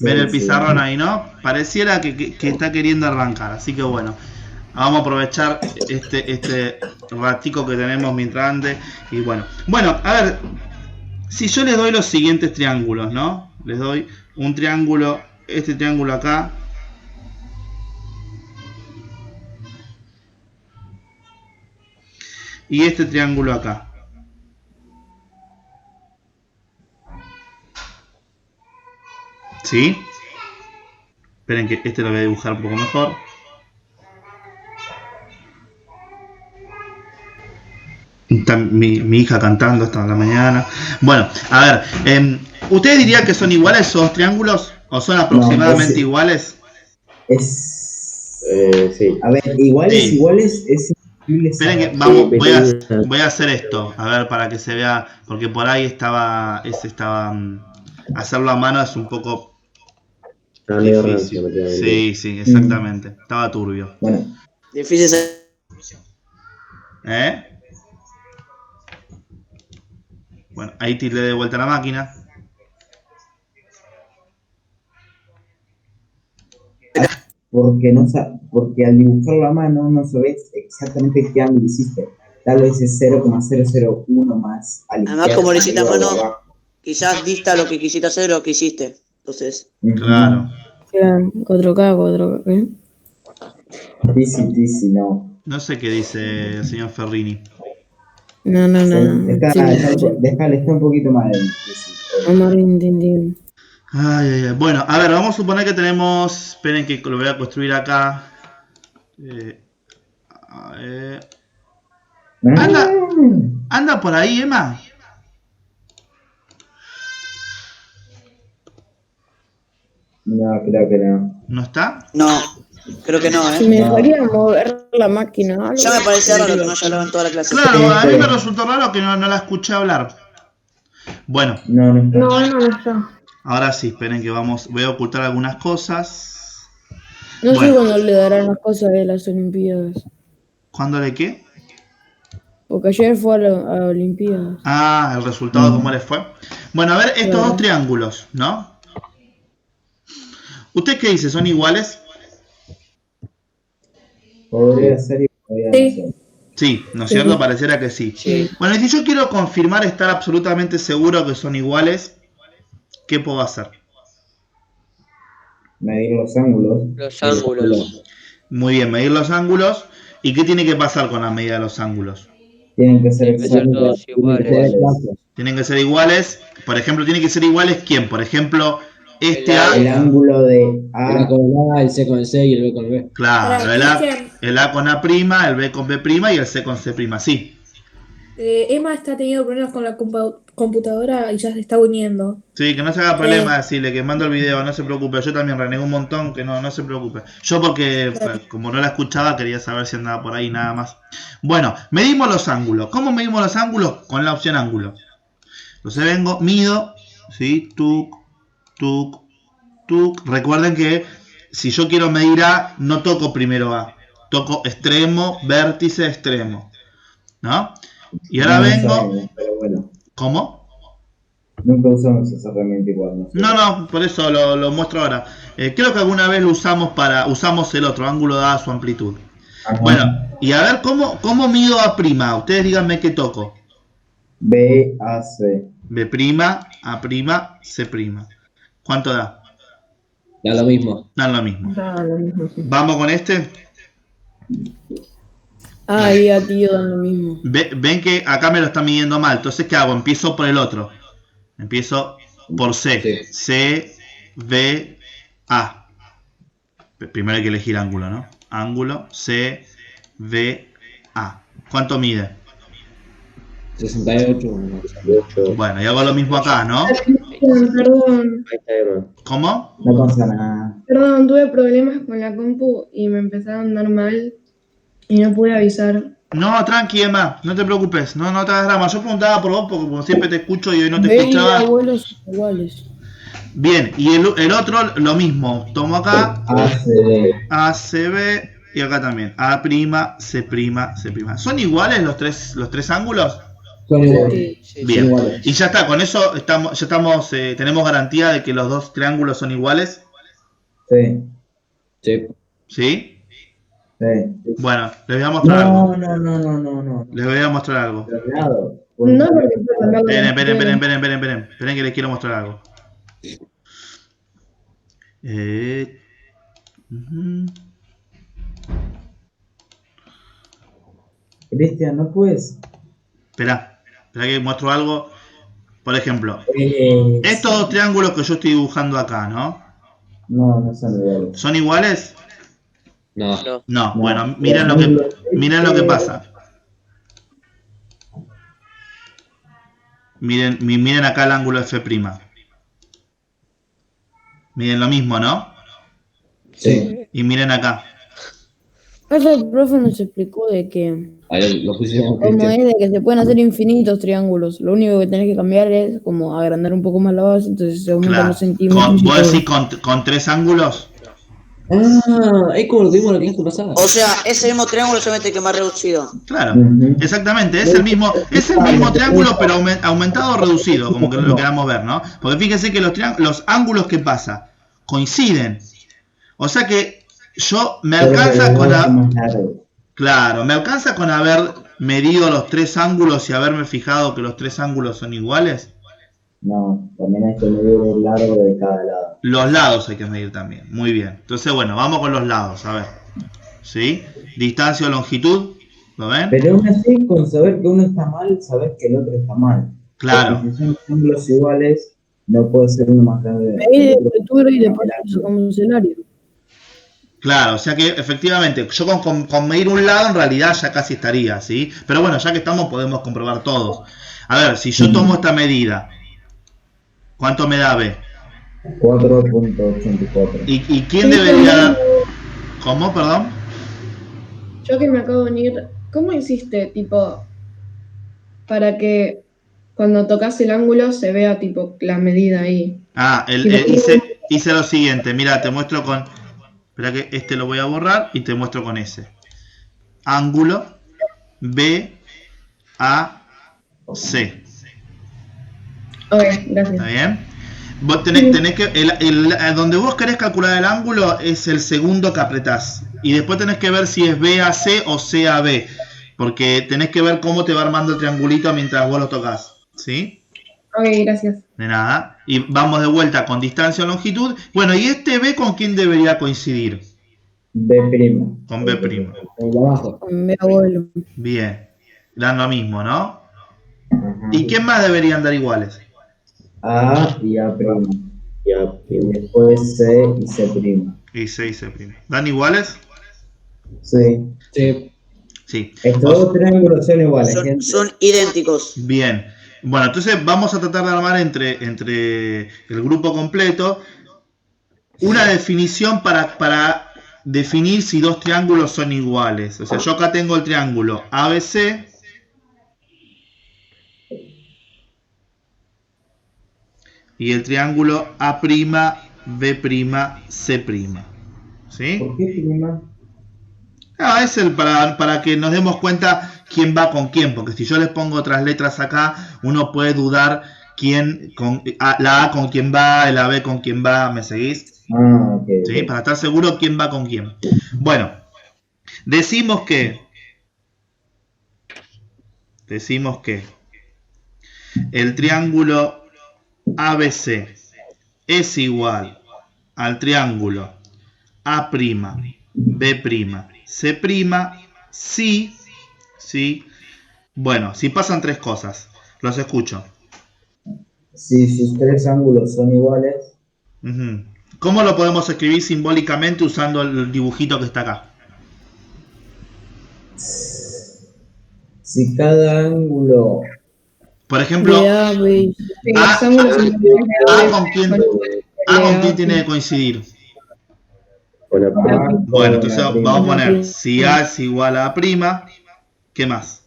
Ven Sí, el sí. pizarrón ahí, ¿no? Pareciera que está queriendo arrancar, así que bueno. Vamos a aprovechar este ratico que tenemos mientras ande. Y bueno. Bueno, a ver. Si yo les doy los siguientes triángulos, ¿no? Les doy un triángulo, este triángulo acá. Y este triángulo acá. ¿Sí? Esperen que este lo voy a dibujar un poco mejor. Está mi hija cantando hasta la mañana. Bueno, a ver. ¿Ustedes dirían que son iguales esos triángulos? ¿O son No, aproximadamente iguales? sí. A ver, iguales, Sí. iguales, es imposible Esperen que saber. vamos, voy a hacer esto, a ver para que se vea, porque por ahí hacerlo a mano es un poco difícil. Sí, sí, Mm, exactamente. Estaba turbio. bueno, Difícil. ¿Eh? Bueno, ahí tiré de vuelta la máquina. porque, porque al dibujarlo a mano no sabes exactamente qué ángulo hiciste. Tal vez es 0,001 más a la Además, izquierda, como lo hiciste a arriba o mano, abajo. quizás dista lo que quisiste hacer o lo que hiciste. Entonces, Claro. Claro, 4K, 4K, ¿eh? Dizzy, no. No sé qué dice el señor Ferrini. No, no, no. Está un poquito mal. Dizzy. Amor entendido. Ay, ay, ay. Bueno, a ver, vamos a suponer que tenemos. Esperen que lo voy a construir acá. A ver. Anda por ahí, Emma. No, creo que no. ¿No está? no, creo que no, Si ¿eh? me No. dejaría mover la máquina, algo. Ya me parece raro que no haya hablado en toda la clase. Claro, a mí me Este, resultó raro que no la escuché hablar. Bueno, no, no está. No está. ahora sí, esperen que voy a ocultar algunas cosas. No sé Bueno, cuándo le darán las cosas de las Olimpiadas. ¿cuándo le qué? Porque ayer fue a Olimpiadas. Ah, el resultado, ¿cómo les fue? Bueno, a ver, estos Claro. dos triángulos, ¿no? ¿Usted qué dice? ¿Son iguales? Podría ser y podría no ser. Sí, ¿no es cierto? Pareciera que sí. Sí. Bueno, y si yo quiero confirmar, estar absolutamente seguro que son iguales, ¿qué puedo hacer? Medir los ángulos. Los ángulos. Muy bien, medir los ángulos. ¿Y qué tiene que pasar con la medida de los ángulos? Tienen que ser Tienen que ser todos iguales. Tienen que ser iguales. Por ejemplo, ¿tienen que ser iguales quién? Por ejemplo, este A. El ángulo de A. El A con el A, el C con el C y el B con el B. Claro, el A con A', el B con B' y el C con C'. Sí. Emma está teniendo problemas con la computadora y ya se está uniendo. Sí, que no se haga problema decirle que mando el video, no se preocupe. Yo también renegué un montón, que no se preocupe. Yo porque, como no la escuchaba, quería saber si andaba por ahí nada más. Bueno, medimos los ángulos. ¿Cómo medimos los ángulos? Con la opción ángulo. Entonces vengo, mido, ¿sí? Tuc, tuc, tuc. Recuerden que si yo quiero medir A, no toco primero A. Toco extremo, vértice, extremo. ¿No? Y ahora vengo... Sabemos, pero bueno. ¿Cómo? Nunca usamos esa herramienta igual. No, por eso lo muestro ahora. Creo que alguna vez lo usamos el otro, ángulo de su amplitud. Ajá. Bueno, y a ver cómo mido A'. Ustedes díganme qué toco. B, A, C. B', A', C'. ¿Cuánto da? Da lo mismo. Da lo mismo. Da lo mismo, sí. Vamos con este. Ay, a tío dan lo mismo. Ven que acá me lo está midiendo mal. Entonces, ¿qué hago? Empiezo por el otro. Empiezo por C. Sí. C, B, A. Primero hay que elegir ángulo, ¿no? Ángulo, C, B, A. ¿Cuánto mide? 68. Bueno, y hago lo mismo acá, ¿no? Perdón, ¿Cómo? No pasa nada. perdón, tuve problemas con la compu y me empezaron a andar mal y no pude avisar. No, tranqui, Emma, no te preocupes, no te hagas drama. Yo preguntaba por vos porque como siempre te escucho y hoy no te Ve y escuchaba. abuelos iguales. Bien, y el otro lo mismo. Tomo acá, A, C, B. A, C, B y acá también. A', C', C'. ¿Son iguales los tres ángulos? Son iguales. Sí. Sí, Bien. Son iguales. Y ya está, con eso tenemos garantía de que los dos triángulos son iguales. Sí, Sí. ¿Sí? sí. Bueno, les voy a mostrar algo. No. Les voy a mostrar algo. Los lados. No, porque puedo cambiar la Esperen que les quiero mostrar algo. Ujú. Cristian, ¿no puedes? Espera que muestro algo. Por ejemplo, Eh, estos dos triángulos que yo estoy dibujando acá, ¿no? no son iguales. ¿Son iguales? No. no. No. No. Bueno, miren lo que pasa. Miren acá el ángulo F'. Miren lo mismo, ¿no? Sí. Y miren acá. Eso el profe nos explicó de que, Ahí lo pusimos como Cristian. es de que se pueden hacer infinitos triángulos. Lo único que tenés que cambiar es como agrandar un poco más la base, entonces se aumentan Claro. los centímetros. y ¿Vos todo. decís con tres ángulos? Ah, es como lo tuvimos la clase pasada. O sea, ese mismo triángulo solamente que más reducido. Claro, Ujú. exactamente, es el mismo triángulo pero aumentado o reducido, como que lo queramos ver, ¿no? Porque fíjense que los ángulos que pasa coinciden. O sea que me alcanza me alcanza con haber medido los tres ángulos y haberme fijado que los tres ángulos son iguales. No, también hay que medir el largo de cada lado. Los lados hay que medir también, muy bien. Entonces, bueno, vamos con los lados, a ver. ¿Sí? Distancia o longitud, ¿lo ven? Pero aún así, con saber que uno está mal, sabes que el otro está mal. Claro. Porque si son ángulos iguales, no puede ser uno más grande Ahí de el otro. altura y después sacamos el área. Claro, o sea que efectivamente, yo con medir un lado en realidad ya casi estaría, ¿sí? Pero bueno, ya que estamos podemos comprobar todos. A ver, si yo tomo esta medida, ¿cuánto me da B? 4.84. ¿Y quién debería dar? ¿Cómo, perdón? Yo que me acabo de unir, ¿cómo hiciste, tipo, para que cuando tocas el ángulo se vea, tipo, la medida ahí? Ah, hice lo siguiente, mira, te muestro con... Espera que este lo voy a borrar y te muestro con ese. Ángulo B, A, C. Ok, gracias. ¿Está bien? Vos tenés que... donde vos querés calcular el ángulo es el segundo que apretás. Y después tenés que ver si es B a C o C a B. Porque tenés que ver cómo te va armando el triangulito mientras vos lo tocas. ¿Sí? Ok, gracias. De nada. Y vamos de vuelta con distancia o longitud. Bueno, ¿y este B con quién debería coincidir? B'. Con B'. El de abajo. Con mi abuelo. Bien. Dan lo mismo, ¿no? Ajá. ¿Y quién más deberían dar iguales? A y A'. Y después C y C'. Y C y C'. ¿Dan iguales? Sí. Sí. Sí. Estos dos triángulos son iguales, gente. Son idénticos. Bien. Bueno, entonces vamos a tratar de armar entre el grupo completo una definición para definir si dos triángulos son iguales. O sea, yo acá tengo el triángulo ABC y el triángulo A'B', C'. ¿Sí? ¿Por qué prima? Ah, es para que nos demos cuenta quién va con quién, porque si yo les pongo otras letras acá, uno puede dudar la A con quién va, la B con quién va, ¿me seguís? Ah, ok. ¿Sí? Para estar seguro quién va con quién. Bueno, decimos que el triángulo ABC es igual al triángulo A', B', C', sí. Bueno, si pasan tres cosas, los escucho. Si sus tres ángulos son iguales, Ujú. ¿Cómo lo podemos escribir simbólicamente usando el dibujito que está acá? si cada ángulo Por ejemplo, De A, B, Sí, los ángulos son A con quién tiene que coincidir. con la Bueno, entonces vamos a poner prima. si A es igual a A', ¿qué más?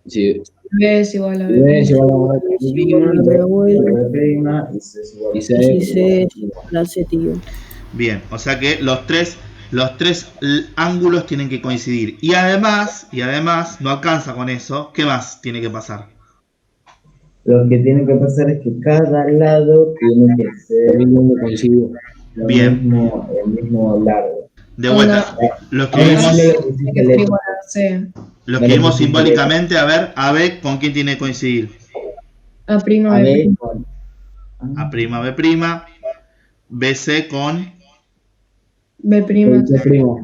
Sí. B es igual a B B. es igual a es igual a mi abuelo. B' y C es igual Y a C Y C es igual a C, tío. Bien, o sea que los tres ángulos tienen que coincidir. Y además, no alcanza con eso, ¿qué más tiene que pasar? Lo que tiene que pasar es que cada lado tiene que ser El mismo coincidió. Bien. el mismo largo. De vuelta, lo Ahora sí escribimos, le Tiene pusiste que el ser F. igual a C. lo Me lo escribimos pusiste simbólicamente, a ver, AB, ¿con quién tiene que coincidir? A primo A B ver, primo. con... A', B', BC con B prima. El primo.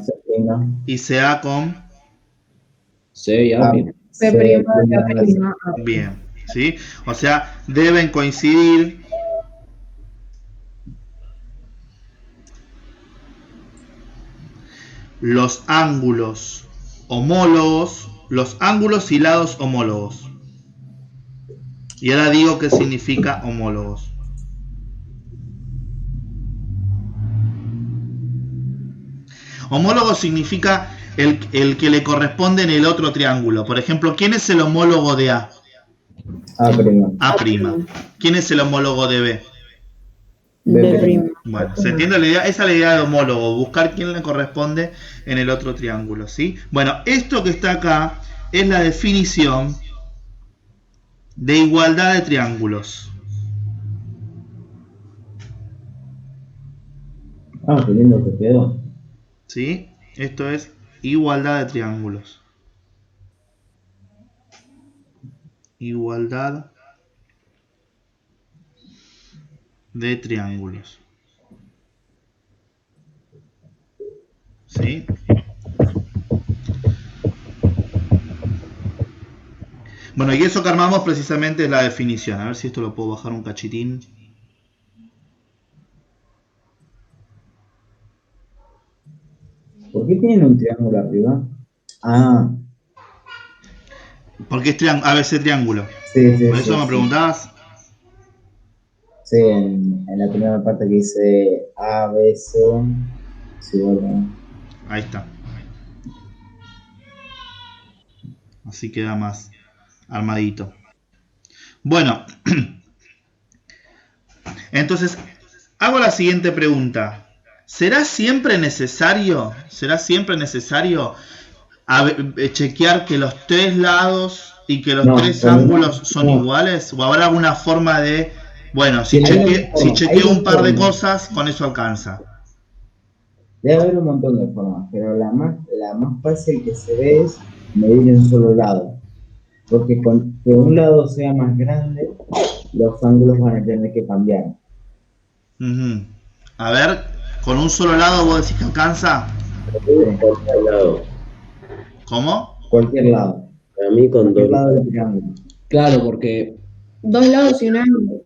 C prima. y CA con C y A A, primo. C C prima de prima, A prima. bien, ¿sí? O sea, deben coincidir los ángulos homólogos, los ángulos y lados homólogos. Y ahora digo qué significa homólogos. Homólogo significa el que le corresponde en el otro triángulo. Por ejemplo, ¿quién es el homólogo de A? A prima. A'. ¿Quién es el homólogo de B? B prima. Bueno, ¿se entiende la idea? Esa es la idea de homólogo, buscar quién le corresponde en el otro triángulo, ¿sí? Bueno, esto que está acá es la definición de igualdad de triángulos. Ah, qué lindo que quedó. ¿Sí? Esto es igualdad de triángulos. Igualdad de triángulos. ¿Sí? Bueno, y eso que armamos precisamente es la definición. A ver si esto lo puedo bajar un cachitín. ¿Por qué tienen un triángulo arriba? Ah, Porque es ABC triángulo. sí, sí, ¿Por sí. eso me Sí, preguntabas? sí, en la primera parte que dice A, B, C. Sí, bueno. Ahí está. Así queda más armadito. Bueno, entonces hago la siguiente pregunta. ¿Será siempre necesario chequear que los tres lados y que los No, tres pero no, ángulos son no. iguales? ¿O habrá alguna forma de, bueno, si Hay dos si formas, hay chequeo dos un par de formas. cosas, con eso alcanza? Debe haber un montón de formas, pero la más fácil que se ve es medir en un solo lado. Porque con que un lado sea más grande, los ángulos van a tener que cambiar. Ujú. A ver, con un solo lado vos decís que alcanza. Sí, lado. ¿Cómo? cualquier lado. Para mí con Cualquier dos. lado del triángulo. Claro, porque Dos lados y un ángulo.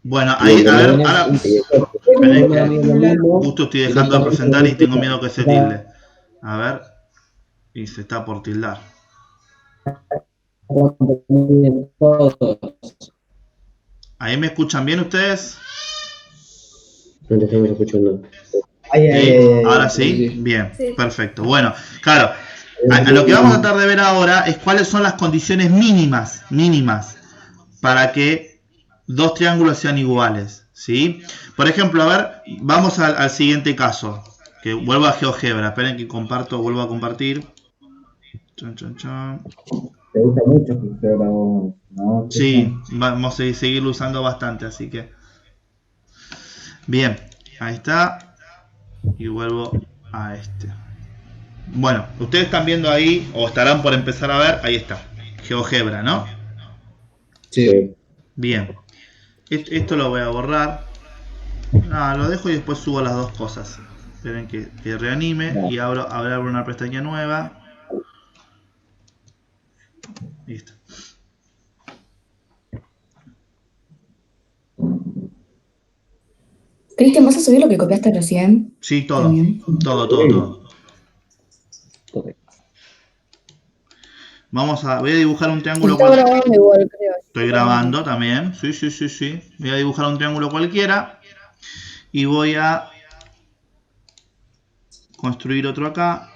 Bueno, ahí, a ver, ahora. Esperen que justo estoy dejando de presentar y tengo miedo que se tilde. A ver. Y se está por tildar. ¿Ahí me escuchan bien ustedes? No te estamos escuchando. Ay, ay, ¿Sí? ay, ay, Ahora ay. sí, Sí. bien, perfecto. Bueno, claro, a lo que vamos a tratar de ver ahora es cuáles son las condiciones mínimas para que dos triángulos sean iguales, ¿sí? Por ejemplo, a ver, vamos al siguiente caso, que vuelvo a GeoGebra. Esperen que vuelvo a compartir. Chan, chan, chan. Te gusta mucho, pero no. Sí, vamos a seguirlo usando bastante, así que bien, ahí está. Y vuelvo a este. Bueno, ustedes están viendo ahí, o estarán por empezar a ver, ahí está, GeoGebra, ¿no? sí. Bien, esto lo voy a borrar. No, lo dejo y después subo las dos cosas. Esperen que reanime y abro una pestaña nueva. Listo. Cristian, ¿vas a subir lo que copiaste recién? Sí, todo, También. todo. Correcto. Voy a dibujar un triángulo Está cualquiera. grabando igual, creo. Estoy grabando también, sí. Voy a dibujar un triángulo cualquiera y voy a construir otro acá.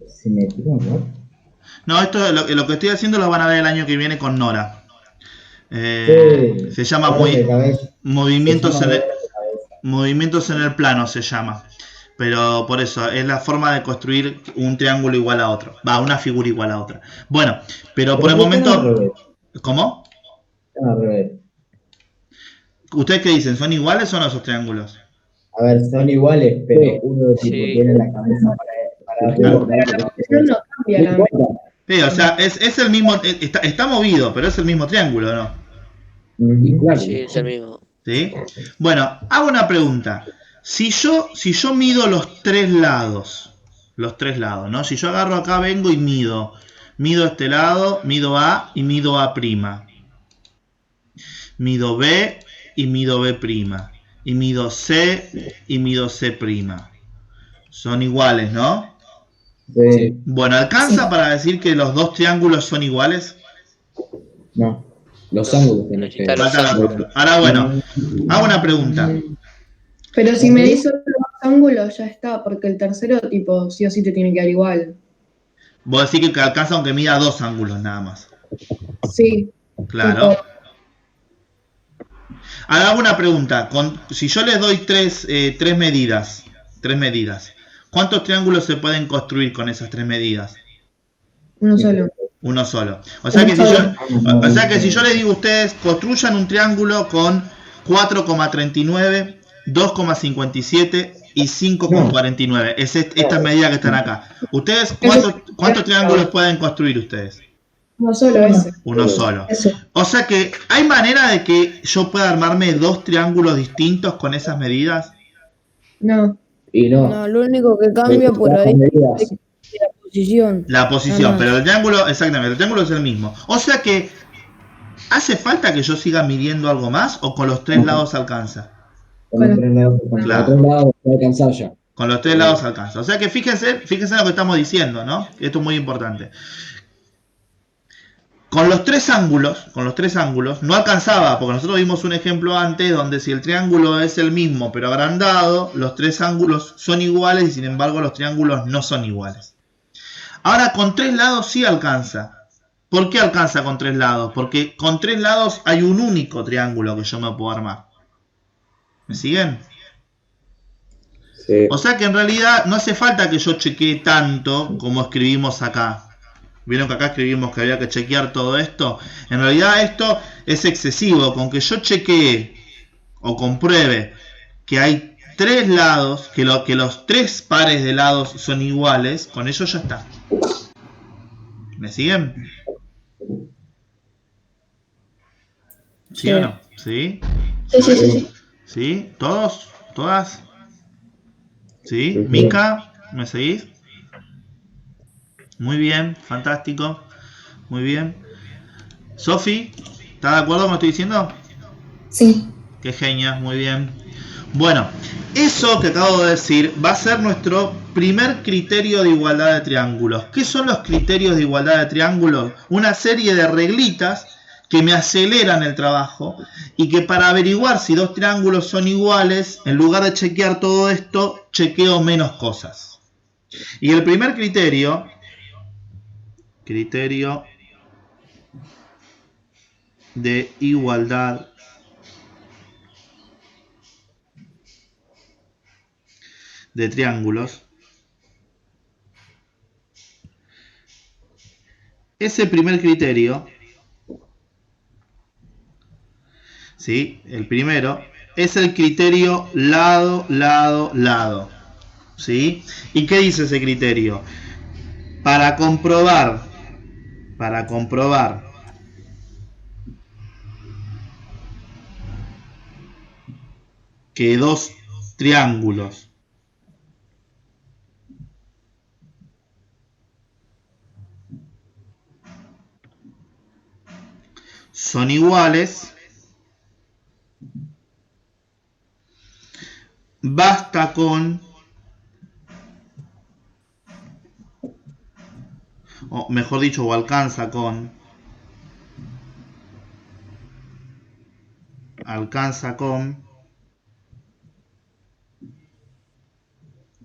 Simétrico, ¿no? No, esto lo que estoy haciendo lo van a ver el año que viene con Nora. Sí. Se llama Dolores de cabeza. movimientos Se llama en el, dolores de cabeza. movimientos en el plano, se llama. Pero por eso, es la forma de construir un triángulo igual a otro. Va, una figura igual a otra. Bueno, pero por el ¿Por qué están al momento... revés? ¿Cómo? Están al revés. ¿Ustedes qué dicen? ¿Son iguales o no esos triángulos? A ver, son iguales, pero Sí. uno tipo Sí. tiene la cabeza para arriba. No, Pero la posición no cambia, la Sí, o sea, es el mismo... Está movido, pero es el mismo triángulo, ¿no? Y Ujú. claro, Sí, es el mismo. ¿Sí? Bueno, hago una pregunta. Si yo mido los tres lados, ¿no? Si yo agarro acá, vengo y mido este lado, mido A y mido A', mido B y mido B', y mido C y mido C'. Son iguales, ¿no? Sí. sí. Bueno, ¿alcanza Sí. para decir que los dos triángulos son iguales? No. Los No, ángulos tenés que... necesita los Falta los ángulos. ángulos. Ahora, bueno, hago una pregunta. Pero si me dice los ángulos, ya está, porque el tercero, tipo, sí o sí te tiene que dar igual. Vos decís que alcanza aunque mida dos ángulos nada más. Sí. Claro. Tipo, Ahora hago una pregunta. Si yo les doy tres medidas, ¿cuántos triángulos se pueden construir con esas tres medidas? uno solo. Uno solo. O sea que si yo les digo a ustedes, construyan un triángulo con 4,39, 2,57 y 5,49. Es estas medidas que están acá. ¿Ustedes cuántos triángulos pueden construir ustedes? Uno solo ese. Uno solo. Eso. O sea que, ¿hay manera de que yo pueda armarme dos triángulos distintos con esas medidas? No. Y no. No, lo único que cambia por Las ahí medidas. es la posición. La posición, Nada más. pero el triángulo, exactamente, el triángulo es el mismo. O sea que, ¿hace falta que yo siga midiendo algo más o con los tres lados alcanza? Con los tres lados. Claro. Por otro lado, se va a alcanzar ya. Con los tres lados alcanza. O sea que fíjense en lo que estamos diciendo, ¿no? Esto es muy importante. Con los tres ángulos, no alcanzaba, porque nosotros vimos un ejemplo antes donde si el triángulo es el mismo pero agrandado, los tres ángulos son iguales y sin embargo los triángulos no son iguales. Ahora con tres lados sí alcanza. ¿Por qué alcanza con tres lados? Porque con tres lados hay un único triángulo que yo me puedo armar. ¿Me siguen? Sí. O sea que en realidad no hace falta que yo chequee tanto como escribimos acá. Vieron que acá escribimos que había que chequear todo esto. En realidad esto es excesivo. Con que yo chequee o compruebe que hay tres lados, que los tres pares de lados son iguales, con eso ya está. ¿Me siguen? ¿Sí o no? ¿Sí? Sí. ¿Sí? ¿Todos? ¿Todas? ¿Sí? Ujú. ¿Mica? ¿Me seguís? Muy bien, fantástico. Muy bien. Sofi, ¿estás de acuerdo con lo que estoy diciendo? Sí. Qué genia, muy bien. Bueno, eso que acabo de decir va a ser nuestro primer criterio de igualdad de triángulos. ¿Qué son los criterios de igualdad de triángulos? Una serie de reglitas que me aceleran el trabajo y que para averiguar si dos triángulos son iguales, en lugar de chequear todo esto, chequeo menos cosas. Y el primer criterio de igualdad de triángulos. Ese primer criterio, ¿sí? El primero, es el criterio lado, lado, lado. ¿Sí? ¿Y qué dice ese criterio? Para comprobar que dos triángulos son iguales, basta con, o mejor dicho, o alcanza con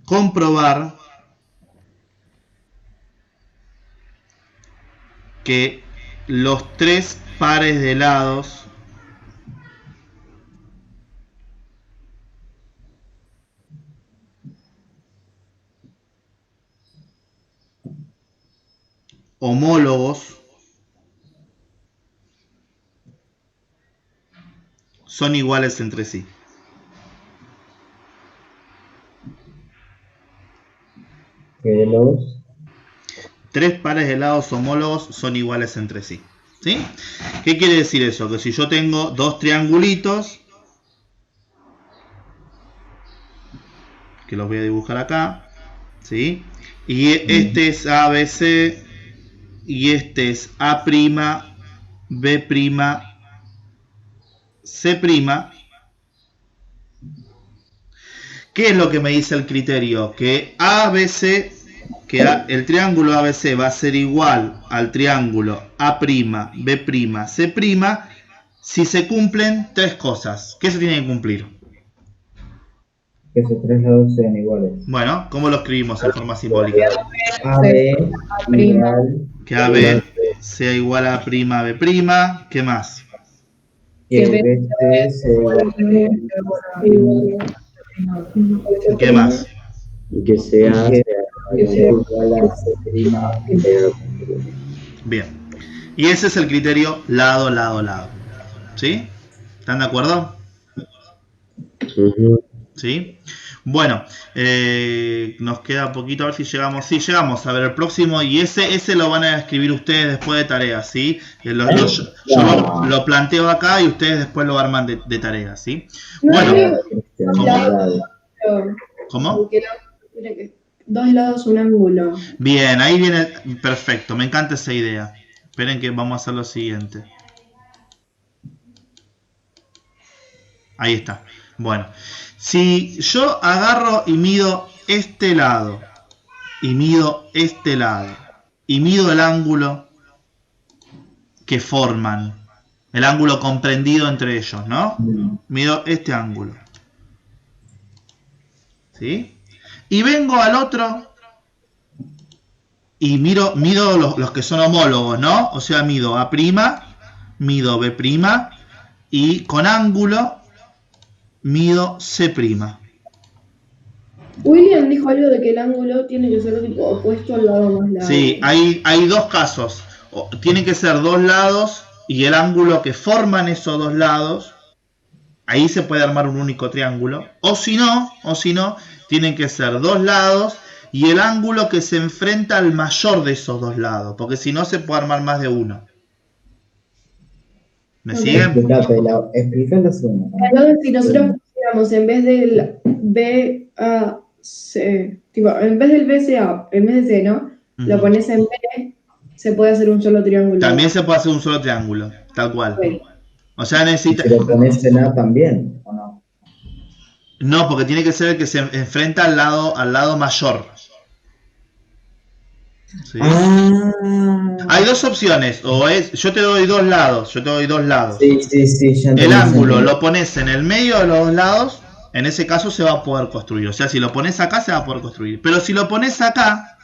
comprobar que los tres pares de lados homólogos son iguales entre sí. Que los... 3 pares de lados homólogos son iguales entre sí. ¿Sí? ¿Qué quiere decir eso? Que si yo tengo dos triangulitos, que los voy a dibujar acá, ¿sí? Y este es ABC y este es A', B', C'. ¿Qué es lo que me dice el criterio? Que ABC, el triángulo ABC va a ser igual al triángulo A', B', C' si se cumplen 3 cosas. ¿Qué se tiene que cumplir? Que esos 3 lados sean iguales. Bueno, ¿cómo lo escribimos en forma simbólica? AB igual... Que AB sea igual a B'. ¿Qué más? Que BC sea igual ¿Qué más? Y que sea igual a C'. Bien. Y ese es el criterio lado, lado, lado. ¿Sí? ¿Están de acuerdo? ¿Sí? Bueno, nos queda poquito a ver si llegamos. Sí, llegamos. A ver, el próximo. Y ese lo van a escribir ustedes después de tarea, ¿sí? Yo lo planteo acá y ustedes después lo arman de tarea, ¿sí? Bueno. ¿Cómo? Dos lados, un ángulo. Bien, ahí viene. Perfecto, me encanta esa idea. Esperen que vamos a hacer lo siguiente. Ahí está. Bueno, si yo agarro y mido este lado, y mido este lado, y mido el ángulo que forman, el ángulo comprendido entre ellos, ¿no? Mido este ángulo. ¿Sí? Y vengo al otro y mido los que son homólogos, ¿no? O sea, mido A', mido B' y con ángulo mido C'. William dijo algo de que el ángulo tiene que ser tipo opuesto al lado más largo. Sí, hay dos casos. Tienen que ser dos lados y el ángulo que forman esos dos lados, ahí se puede armar un único triángulo. O si no, tienen que ser dos lados y el ángulo que se enfrenta al mayor de esos dos lados, porque si no se puede armar más de uno. ¿Me siguen? Explícalo uno. Entonces, si nosotros pusiéramos en vez del BAC, tipo, en vez del BCA, en vez de C, ¿no? Lo pones en B, se puede hacer un solo triángulo. También se puede hacer un solo triángulo, tal cual. Sí. O sea, necesita... ¿Y si lo pones en A también, o no? No, porque tiene que ser el que se enfrenta al lado mayor. ¿Sí? Hay dos opciones, yo te doy dos lados, Sí, ya el ángulo lo pones en el medio de los dos lados, en ese caso se va a poder construir, o sea, si lo pones acá se va a poder construir, pero si lo pones acá,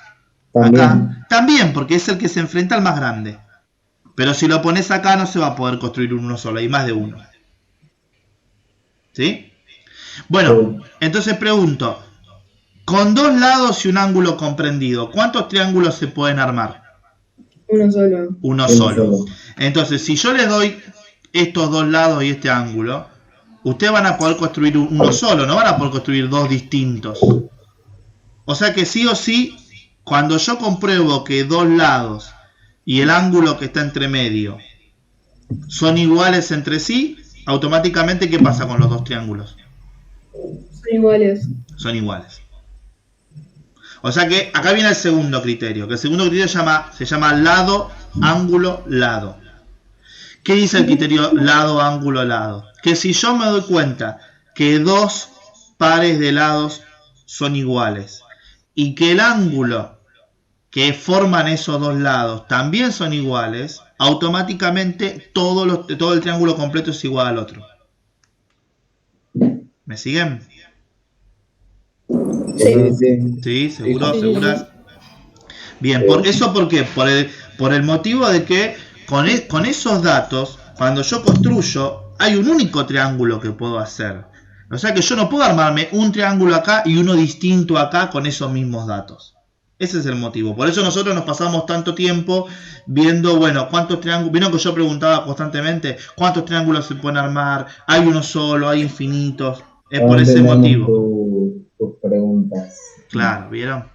también, porque es el que se enfrenta al más grande, pero si lo pones acá no se va a poder construir uno solo, hay más de uno. ¿Sí? Bueno, entonces pregunto, con dos lados y un ángulo comprendido, ¿cuántos triángulos se pueden armar? Uno solo. Entonces, si yo les doy estos dos lados y este ángulo, ustedes van a poder construir uno solo, no van a poder construir dos distintos. O sea que sí o sí, cuando yo compruebo que dos lados y el ángulo que está entre medio son iguales entre sí, automáticamente, ¿qué pasa con los dos triángulos? Son iguales. O sea que acá viene el segundo criterio, que el segundo criterio se llama lado, ángulo, lado. ¿Qué dice el criterio lado, ángulo, lado? Que si yo me doy cuenta que dos pares de lados son iguales y que el ángulo que forman esos dos lados también son iguales, automáticamente todo el triángulo completo es igual al otro. ¿Me siguen? Sí, ¿seguras? Bien, ¿por eso por qué? Por el motivo de que con esos datos, cuando yo construyo, hay un único triángulo que puedo hacer. O sea que yo no puedo armarme un triángulo acá y uno distinto acá con esos mismos datos. Ese es el motivo. Por eso nosotros nos pasamos tanto tiempo viendo, bueno, cuántos triángulos. Vieron que yo preguntaba constantemente cuántos triángulos se pueden armar. Hay uno solo, hay infinitos. Es por ese motivo. Tus preguntas. Claro, ¿vieron?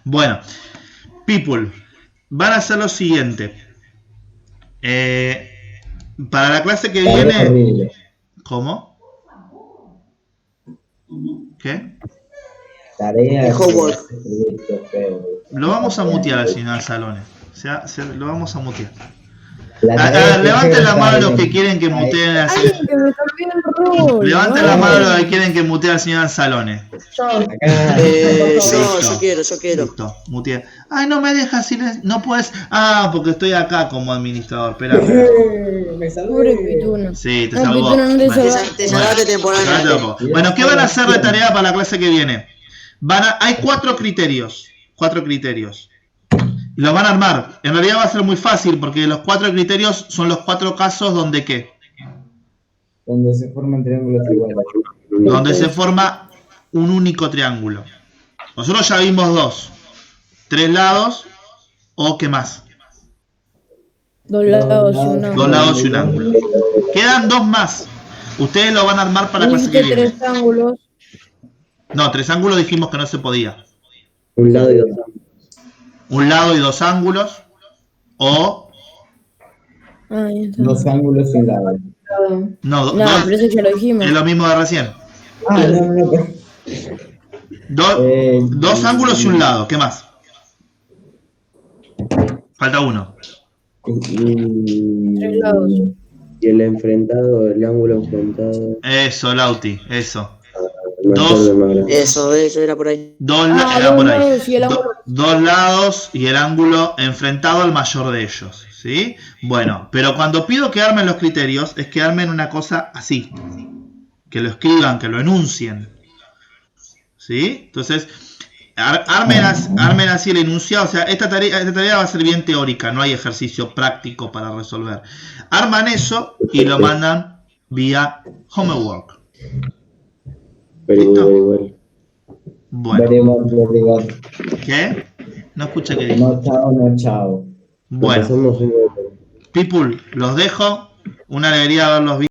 Bueno, people, van a hacer lo siguiente. Para la clase que viene. Horrible. ¿Cómo? ¿Qué? Tarea. Homework. Lo vamos a mutear al señor Salones. O sea, lo vamos a mutear. Levanten la mano los que quieren que muteen al señor. Alguien que me cambió el rol. Levanten la mano los que quieren que mutee al señor Salones. Yo quiero. Listo, muteé. Ay, no me dejas silencio. No puedes. Ah, porque estoy acá como administrador. Espera. Me Pobre Pituna. Sí, te No, salvó. Pituna, no te Bueno. salvaste. Te salvaste temporalmente. Bueno, ¿qué van a hacer de tarea para la clase que viene? Hay 4 criterios. 4 criterios. Y los van a armar. En realidad va a ser muy fácil porque los 4 criterios son los 4 casos donde ¿qué? Donde se forman triángulos iguales. Donde se forma un único triángulo. Nosotros ya vimos 2. 3 lados o ¿qué más? 2 lados y un 2 ángulo. lados y un ángulo. Quedan 2 más. Ustedes lo van a armar para la clase que Dijiste viene. 3 ángulos. No, 3 ángulos dijimos que no se podía. Un lado y dos. Un lado y 2 ángulos. O. Ahí está. 2 ángulos y un lado. No, No, pero eso ya lo dijimos. es lo mismo de recién. No. 2 ángulos y un lado. ¿Qué más? Falta uno. 3 lados. Y el enfrentado, el ángulo enfrentado. Eso, Lauti, eso. El mayor del más grande. Eso era por ahí. Era por ahí. Lados y el ángulo. 2 lados y el ángulo enfrentado al mayor de ellos. ¿Sí? Bueno, pero cuando pido que armen los criterios, es que armen una cosa así. Que lo escriban, que lo enuncien. ¿Sí? Entonces, armen así el enunciado. O sea, esta tarea va a ser bien teórica, no hay ejercicio práctico para resolver. Arman eso y lo mandan vía homework. ¿Listo? Bueno. Very good. ¿Qué? No escuché qué dijo. No, chao. Bueno, Pasamos un people, los dejo. Una alegría verlos.